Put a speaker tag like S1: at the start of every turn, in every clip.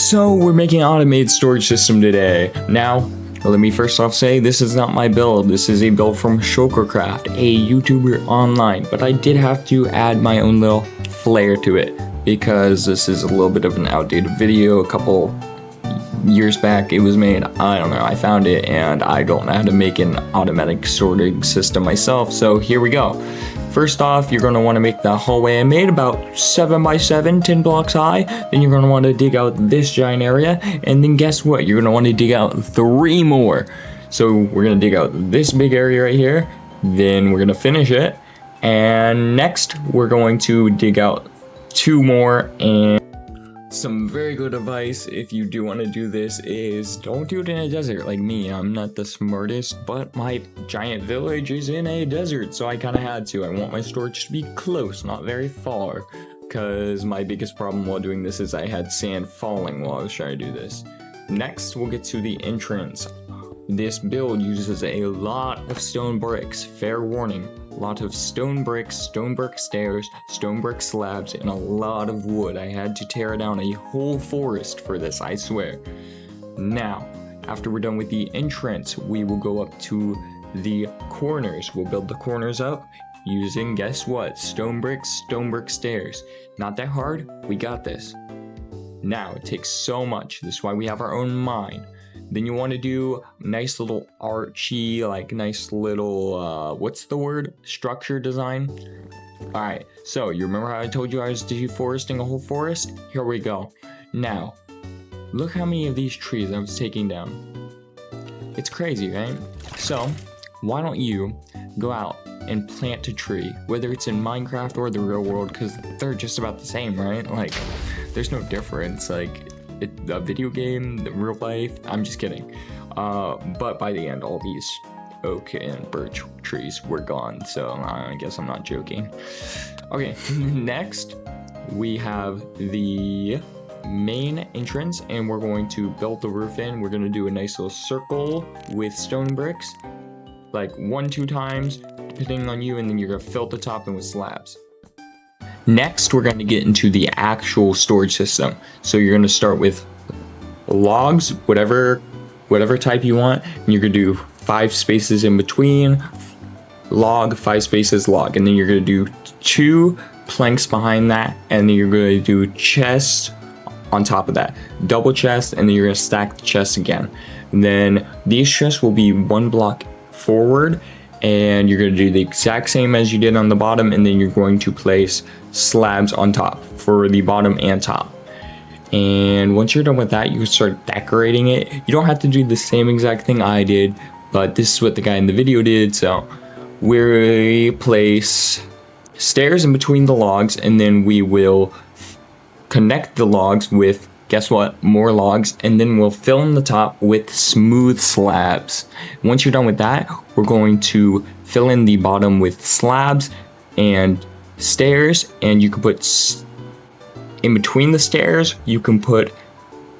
S1: So we're making an automated storage system today. Now, let me first off say this is not my build. This is a build from Shulkercraft, a YouTuber online. But I did have to add my own little flair to it because this is a little bit of an outdated video. A couple years back it was made. I don't know, I found it and I don't know how to make an automatic sorting system myself. So here we go. First off, you're going to want to make the hallway I made about 7 by 7, 10 blocks high. Then you're going to want to dig out this giant area. And then guess what? You're going to want to dig out 3 more. So we're going to dig out this big area right here. Then we're going to finish it. And next, we're going to dig out 2 more. And some very good advice if you do want to do this is don't do it in a desert like me. I'm not the smartest, but my giant village is in a desert, so I kind of had to. I want my storage to be close, not very far, because my biggest problem while doing this is I had sand falling while I was trying to do this. Next, we'll get to the entrance. This build uses a lot of stone bricks. Fair warning. A lot of stone bricks, stone brick stairs, stone brick slabs, and a lot of wood. I had to tear down a whole forest for this, I swear. Now, after we're done with the entrance, we will go up to the corners. We'll build the corners up using, guess what? Stone brick stairs. Not that hard, we got this. Now, it takes so much. This is why we have our own mine. Then you want to do nice little archy, like nice little, what's the word? Structure design. Alright, so you remember how I told you I was deforesting a whole forest? Here we go. Now, look how many of these trees I was taking down. It's crazy, right? So, why don't you go out and plant a tree, whether it's in Minecraft or the real world, because they're just about the same, right? Like, there's no difference, like, a video game, the real life, I'm just kidding. But by the end, all these oak and birch trees were gone, so I guess I'm not joking. Okay, next we have the main entrance, and we're going to build the roof in. We're going to do a nice little circle with stone bricks, like 1-2 times, depending on you, and then you're going to fill the top in with slabs. Next, we're going to get into the actual storage system. So you're going to start with logs, whatever type you want, and you're going to do 5 spaces in between, log, 5 spaces, log, and then you're going to do 2 planks behind that, and then you're going to do chests on top of that, double chest, and then you're going to stack the chests again. And then these chests will be 1 block forward, and you're going to do the exact same as you did on the bottom, and then you're going to place slabs on top for the bottom and top. And once you're done with that, you can start decorating it. You don't have to do the same exact thing I did, but this is what the guy in the video did. So we place stairs in between the logs, and then we will connect the logs with, guess what, more logs, and then we'll fill in the top with smooth slabs. Once you're done with that, we're going to fill in the bottom with slabs and stairs, and you can put in between the stairs, you can put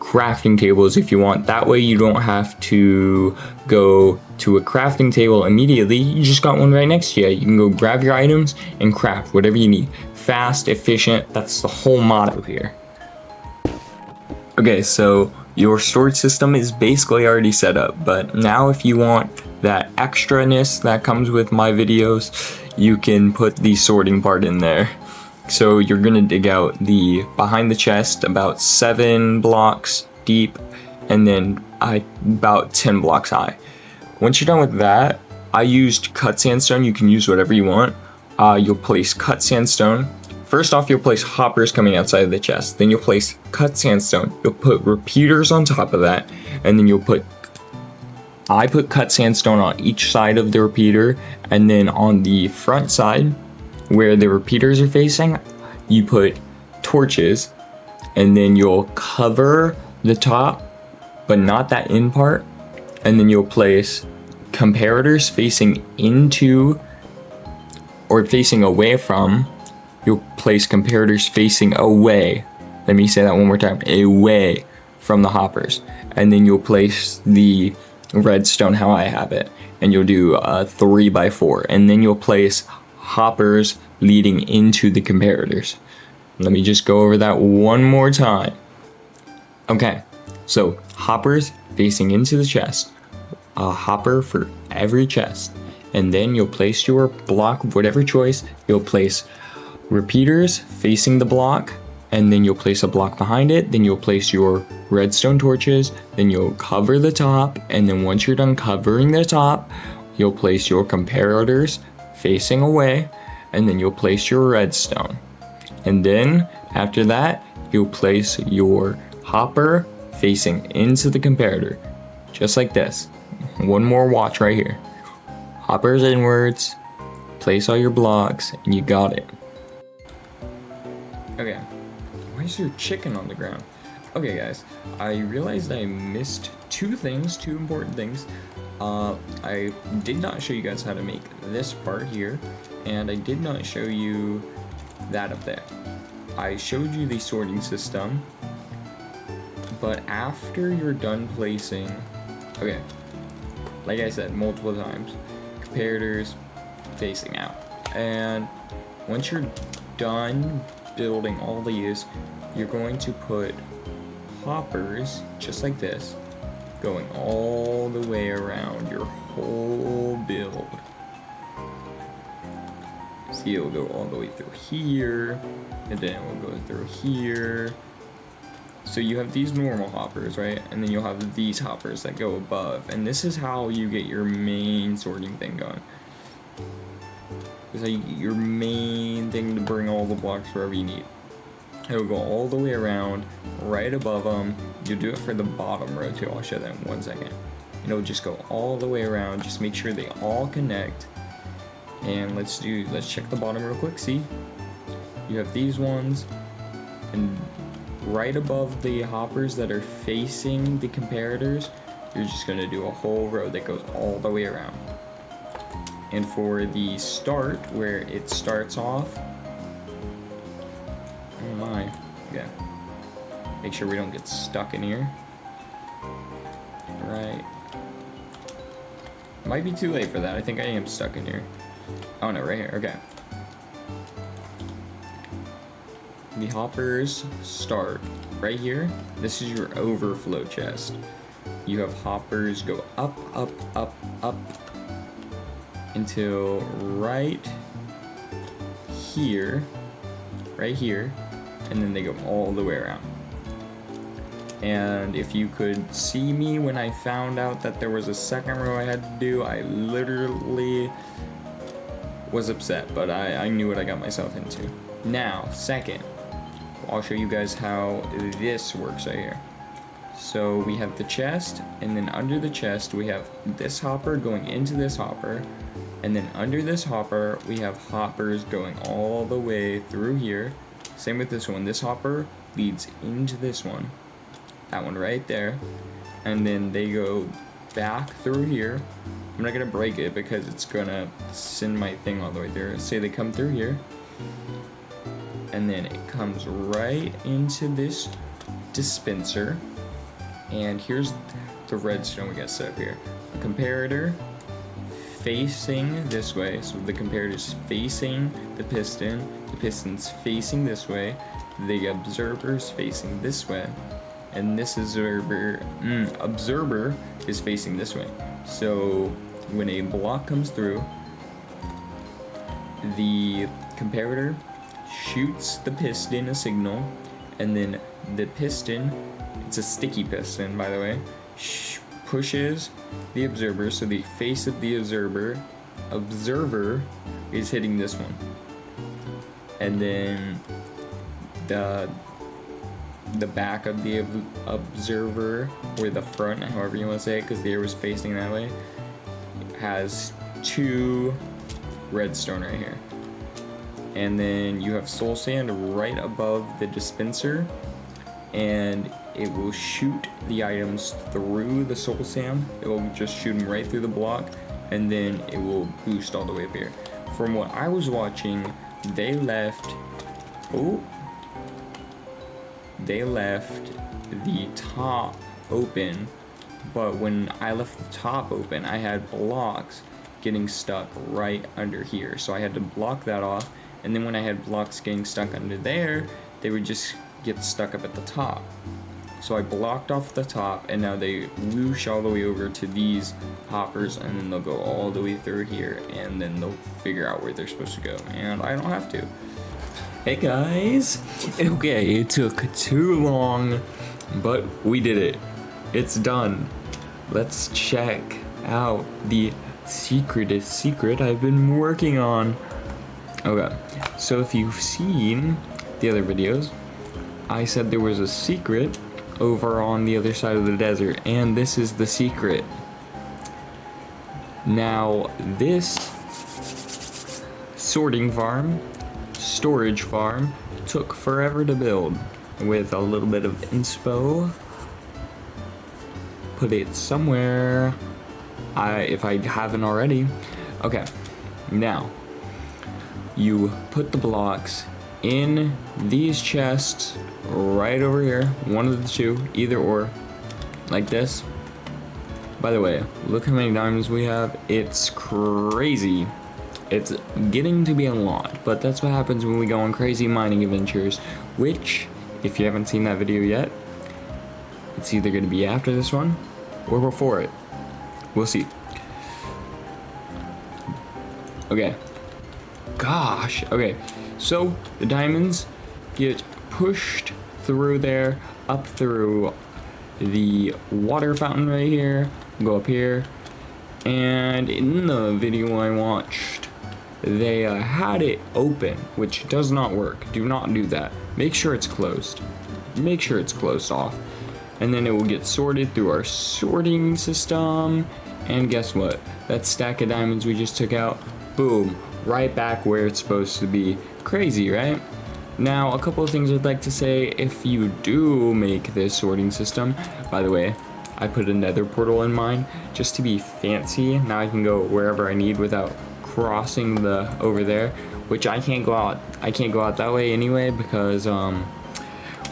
S1: crafting tables if you want. That way you don't have to go to a crafting table immediately. You just got one right next to you. You can go grab your items and craft whatever you need. Fast, efficient, that's the whole motto here. Okay, so your storage system is basically already set up, but now if you want that extraness that comes with my videos, you can put the sorting part in there. So you're gonna dig out the behind the chest about 7 blocks deep, and then about 10 blocks high. Once you're done with that, I used cut sandstone. You can use whatever you want. You'll place cut sandstone. First off, you'll place hoppers coming outside of the chest. Then you'll place cut sandstone. You'll put repeaters on top of that, and then I put cut sandstone on each side of the repeater, and then on the front side, where the repeaters are facing, you put torches, and then you'll cover the top, but not that end part, and then you'll place comparators facing into or facing away from. You'll place comparators facing away. Let me say that one more time. Away from the hoppers. And then you'll place the redstone how I have it. And you'll do 3 by 4. And then you'll place hoppers leading into the comparators. Let me just go over that one more time. Okay, so hoppers facing into the chest, a hopper for every chest, and then you'll place your block of whatever choice. You'll place repeaters facing the block, and then you'll place a block behind it. Then you'll place your redstone torches, then you'll cover the top, and then once you're done covering the top, you'll place your comparators facing away, and then you'll place your redstone. And then after that, you'll place your hopper facing into the comparator, just like this. One more watch right here. Hoppers inwards, place all your blocks, and you got it. Okay, why is there chicken on the ground? Okay guys, I realized I missed two important things. I did not show you guys how to make this part here, and I did not show you that up there. I showed you the sorting system, but after you're done placing, okay, like I said multiple times, comparators facing out, and once you're done building all these, you're going to put hoppers just like this, going all the way around your whole build. See, it'll go all the way through here, and then it will go through here. So you have these normal hoppers, right? And then you'll have these hoppers that go above. And this is how you get your main sorting thing going. This is how you get your main thing to bring all the blocks wherever you need. It'll go all the way around, right above them. You'll do it for the bottom row too. I'll show that in 1 second. And it'll just go all the way around. Just make sure they all connect. And let's check the bottom real quick. See, you have these ones, and right above the hoppers that are facing the comparators, you're just gonna do a whole row that goes all the way around. And for the start, where it starts off, oh my, yeah, make sure we don't get stuck in here. Right, might be too late for that. I think I am stuck in here. Oh no, right here, okay. The hoppers start right here. This is your overflow chest. You have hoppers go up, up, up, up, until right here, and then they go all the way around. And if you could see me when I found out that there was a second row I had to do, I literally was upset, but I knew what I got myself into. Now, second, I'll show you guys how this works right here. So we have the chest, and then under the chest we have this hopper going into this hopper, and then under this hopper we have hoppers going all the way through here. Same with this one. This hopper leads into this one, that one right there, and then they go back through here. I'm not gonna break it because it's gonna send my thing all the way through. Say they come through here, and then it comes right into this dispenser, and here's the redstone we got set up here. A comparator facing this way, so the comparator's facing the piston's facing this way, the observer's facing this way, and this observer is facing this way. So when a block comes through, the comparator shoots the piston a signal, and then the piston, it's a sticky piston by the way, pushes the observer, so the face of the observer is hitting this one, and then the back of the observer, or the front, however you want to say it, because the air was facing that way, has 2 redstone right here. And then you have soul sand right above the dispenser, and it will shoot the items through the soul sand. It will just shoot them right through the block, and then it will boost all the way up here. From what I was watching, they left the top open, but when I left the top open, I had blocks getting stuck right under here, so I had to block that off. And then when I had blocks getting stuck under there, they would just get stuck up at the top. So I blocked off the top, and now they whoosh all the way over to these hoppers, and then they'll go all the way through here, and then they'll figure out where they're supposed to go, and I don't have to. Hey guys! Okay, it took too long, but we did it. It's done. Let's check out the secretest secret I've been working on. Okay, so if you've seen the other videos, I said there was a secret over on the other side of the desert, and this is the secret. Now, this sorting farm, storage farm, took forever to build. With a little bit of inspo, put it somewhere, if I haven't already. Okay, now you put the blocks in these chests right over here, one of the two, either or, like this. By the way, look how many diamonds we have. It's crazy. It's getting to be a lot, but that's what happens when we go on crazy mining adventures, which, if you haven't seen that video yet, it's either going to be after this one or before it. We'll see. Okay. Gosh. Okay. So the diamonds get pushed through there, up through the water fountain right here, go up here, and in the video I watched, they had it open, which does not work. Do not do that. Make sure it's closed. Make sure it's closed off. And then it will get sorted through our sorting system. And guess what? That stack of diamonds we just took out, boom, right back where it's supposed to be. Crazy, right? Now, a couple of things I'd like to say. If you do make this sorting system, by the way, I put a nether portal in mine just to be fancy. Now I can go wherever I need without crossing the over there, which I can't go out. I can't go out that way anyway because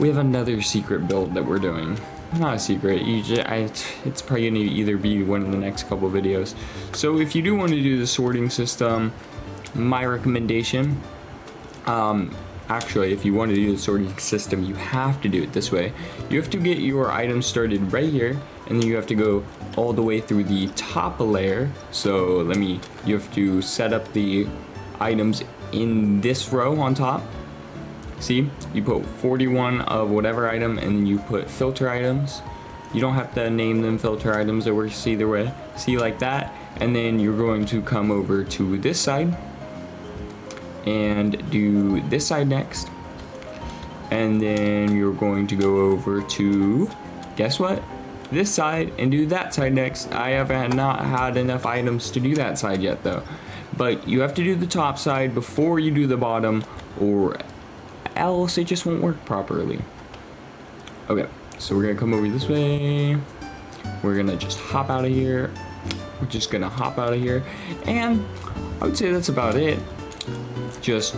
S1: we have another secret build that we're doing. Not a secret. It's probably gonna either be one of the next couple videos. So if you do want to do the sorting system, my recommendation, actually, if you want to do the sorting system, you have to do it this way. You have to get your items started right here, and then you have to go all the way through the top layer. So you have to set up the items in this row on top. See, you put 41 of whatever item, and then you put filter items. You don't have to name them filter items, it works either way. See, like that, and then you're going to come over to this side and do this side next, and then you're going to go over to, guess what, this side, and do that side next. I have not had enough items to do that side yet though, but you have to do the top side before you do the bottom, or else it just won't work properly. Okay, so we're gonna come over this way, we're gonna just hop out of here, we're just gonna hop out of here, and I would say that's about it. Just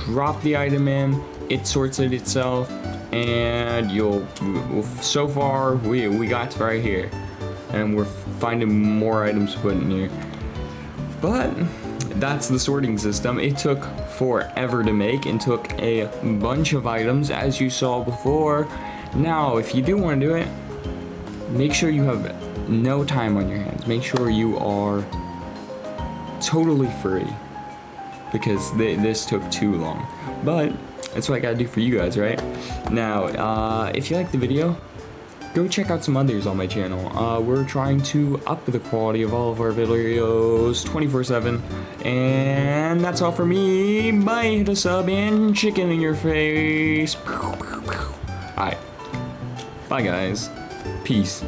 S1: drop the item in, it sorts it itself, and so far we got to right here, and we're finding more items to put in here. But that's the sorting system. It took forever to make and took a bunch of items, as you saw before. Now, if you do want to do it, make sure you have no time on your hands. Make sure you are totally free, because this took too long. But that's what I gotta do for you guys, right? Now, if you like the video, go check out some others on my channel. We're trying to up the quality of all of our videos 24/7. And that's all for me. Bye, hit a sub and chicken in your face. Alright. Bye, guys. Peace.